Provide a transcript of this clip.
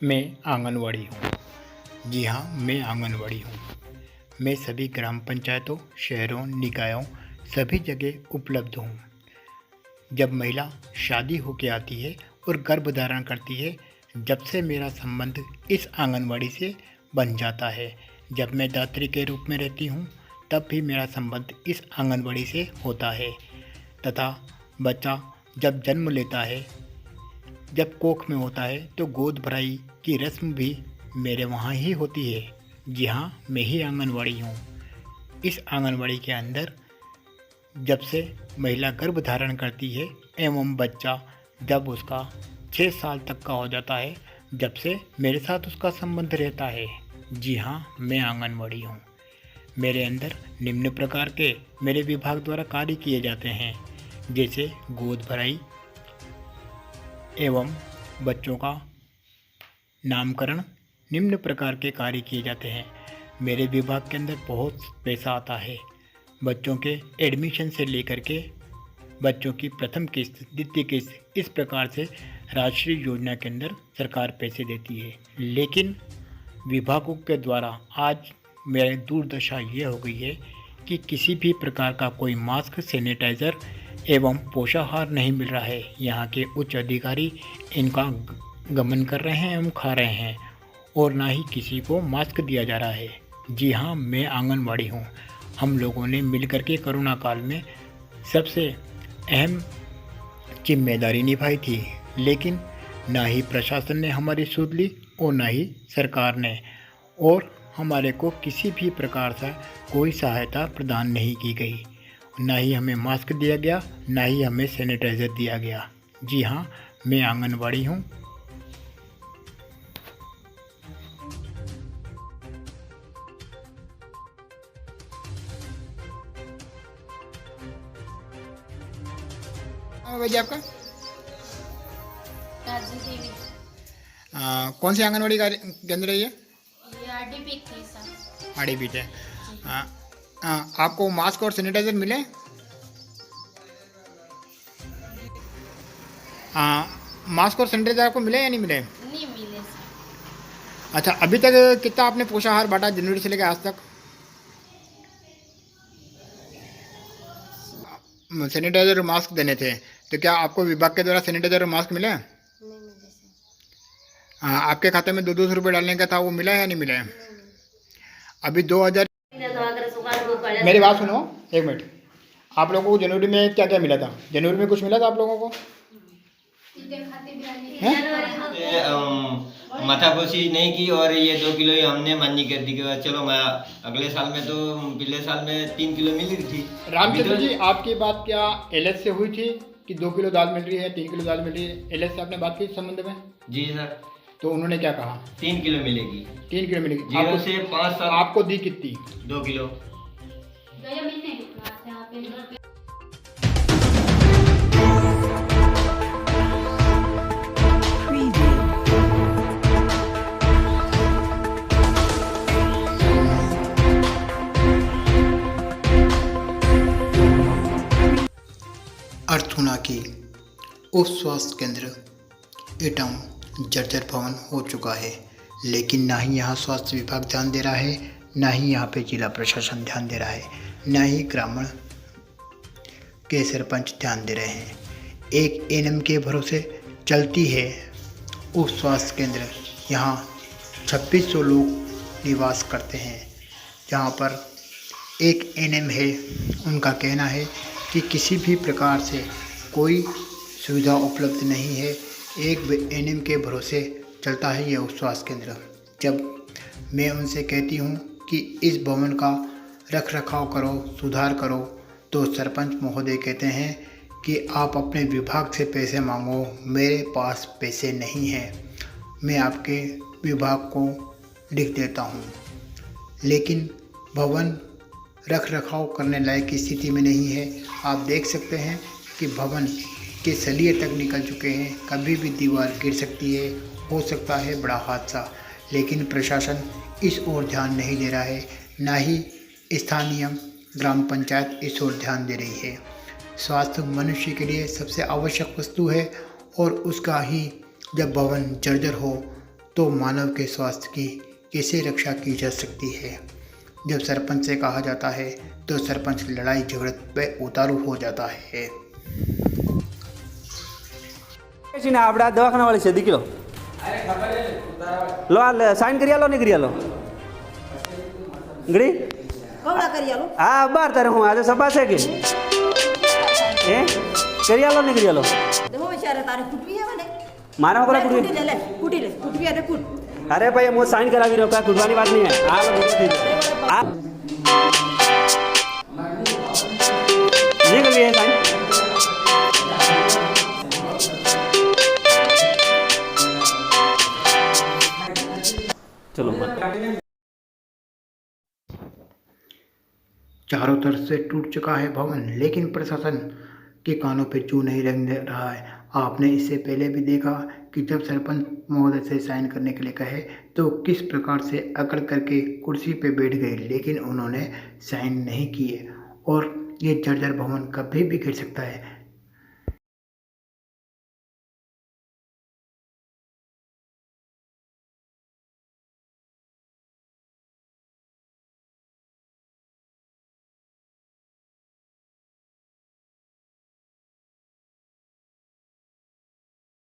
मैं आंगनवाड़ी हूँ। जी हाँ, मैं आंगनवाड़ी हूँ। मैं सभी ग्राम पंचायतों, शहरों, निकायों सभी जगह उपलब्ध हूँ। जब महिला शादी होके आती है और गर्भ धारण करती है, जब से मेरा संबंध इस आंगनवाड़ी से बन जाता है। जब मैं दात्री के रूप में रहती हूँ, तब भी मेरा संबंध इस आंगनवाड़ी से होता है तथा बच्चा जब जन्म लेता है, जब कोख में होता है, तो गोद भराई की रस्म भी मेरे वहाँ ही होती है। जी हाँ, मैं ही आंगनवाड़ी हूँ। इस आंगनवाड़ी के अंदर जब से महिला गर्भ धारण करती है एवं बच्चा जब उसका 6 साल तक का हो जाता है, जब से मेरे साथ उसका संबंध रहता है। जी हाँ, मैं आंगनवाड़ी हूँ। मेरे अंदर निम्न प्रकार के मेरे विभाग द्वारा कार्य किए जाते हैं, जैसे गोद भराई एवं बच्चों का नामकरण। निम्न प्रकार के कार्य किए जाते हैं। मेरे विभाग के अंदर बहुत पैसा आता है। बच्चों के एडमिशन से लेकर के बच्चों की प्रथम किस्त, द्वितीय किस्त, इस प्रकार से राष्ट्रीय योजना के अंदर सरकार पैसे देती है। लेकिन विभागों के द्वारा आज मेरी दुर्दशा ये हो गई है कि किसी भी प्रकार का कोई मास्क, सैनिटाइज़र एवं पोषाहार नहीं मिल रहा है। यहाँ के उच्च अधिकारी इनका गमन कर रहे हैं एवं खा रहे हैं और ना ही किसी को मास्क दिया जा रहा है। जी हाँ, मैं आंगनवाड़ी हूँ। हम लोगों ने मिलकर के कोरोना काल में सबसे अहम जिम्मेदारी निभाई थी, लेकिन ना ही प्रशासन ने हमारी सुध ली और ना ही सरकार ने, और हमारे को किसी भी प्रकार से कोई सहायता प्रदान नहीं की गई। ना ही हमें मास्क दिया गया, ना ही हमें सैनिटाइज़र दिया गया। जी हाँ, मैं आंगनवाड़ी हूँ। भैया आपका राजू देवी। कौन सी आंगनवाड़ी केंद्र है ये? ये आरडीपी थी सर। आड़ी बीट है। आपको मास्क और सैनिटाइज़र मिले? मास्क और सैनिटाइज़र आपको मिले या नहीं मिले? नहीं मिले सर। अच्छा, अभी तक कितना आपने पोषाहार बांटा जनवरी से लेकर आज तक? सैनिटाइज़र और मास्क देने थे, तो क्या आपको विभाग के द्वारा सैनिटाइज़र और मास्क मिले? नहीं मिले सर। आपके खाते में 200 रुपये डालने का था, वो मिला है या नहीं मिला है? अभी 2000। मेरी बात सुनो एक मिनट। आप लोगों को जनवरी में क्या क्या मिला था? जनवरी में कुछ मिला था आप लोगों को? माथाकोशी नहीं की और ये 2 किलो ही हमने मान्य कर दी कि चलो मैं अगले साल में, तो पिछले साल में 3 किलो मिली थी। रामचंद्र जी, आपकी बात क्या एलएस से हुई थी कि 2 किलो दाल मिल रही है, 3 किलो दाल मिल रही है? एलएस से आपने बात की इस संबंध में? जी सर। तो उन्होंने क्या कहा? 3 किलो मिलेगी। 3 किलो मिलेगी। 0 से 5 साल। आपको दी कितनी? 2 किलो। अर्थुना की उप स्वास्थ्य केंद्र एटाउन जर्जर भवन हो चुका है, लेकिन ना ही यहाँ स्वास्थ्य विभाग ध्यान दे रहा है, ना ही यहाँ पे जिला प्रशासन ध्यान दे रहा है, ना ही ग्रामीण के सरपंच ध्यान दे रहे हैं। एक एनएम के भरोसे चलती है उप स्वास्थ्य केंद्र। यहाँ 2600 लोग निवास करते हैं, जहाँ पर एक एनएम है। उनका कहना है कि किसी भी प्रकार से कोई सुविधा उपलब्ध नहीं है। एक एनएम के भरोसे चलता है यह उप स्वास्थ्य केंद्र। जब मैं उनसे कहती हूँ कि इस भवन का रख रखाव करो, सुधार करो, तो सरपंच महोदय कहते हैं कि आप अपने विभाग से पैसे मांगो, मेरे पास पैसे नहीं हैं, मैं आपके विभाग को लिख देता हूँ। लेकिन भवन रख रखाव करने लायक की स्थिति में नहीं है। आप देख सकते हैं कि भवन के सलिए तक निकल चुके हैं, कभी भी दीवार गिर सकती है, हो सकता है बड़ा हादसा। लेकिन प्रशासन इस ओर ध्यान नहीं दे रहा है, ना ही स्थानीय ग्राम पंचायत इस ओर ध्यान दे रही है। स्वास्थ्य मनुष्य के लिए सबसे आवश्यक वस्तु है और उसका ही जब भवन जर्जर हो तो मानव के स्वास्थ्य की कैसे रक्षा की जा सकती है। जब सरपंच से कहा जाता है तो सरपंच लड़ाई झगड़े पे उतारू हो जाता है। આપણે આ દવાખાનાવાળી છે દીકરો લો આ સાઈન કરી આલો નહીં કરી આલો ગળી કવડા કરી આલો હા બાર તારે હું આજે સભા છે કે હે કરી આલો નહીં કરી આલો તો હો ચારે તારે કુટવી આવે ને મારા વગર કુટી કુટવી લે કુટવી આવે કુટ અરે ભાઈ હું સાઈન કરાવી રહ્યો કા કુટવાની વાત નહીં હે આ નહીં કરી હે સાઈન चलो चारों तरफ से टूट चुका है भवन, लेकिन प्रशासन के कानों पे जू नहीं रंग रहा है। आपने इससे पहले भी देखा कि जब सरपंच महोदय से साइन करने के लिए कहे तो किस प्रकार से अकड़ करके कुर्सी पे बैठ गए, लेकिन उन्होंने साइन नहीं किए और ये जर्जर भवन कभी भी गिर सकता है।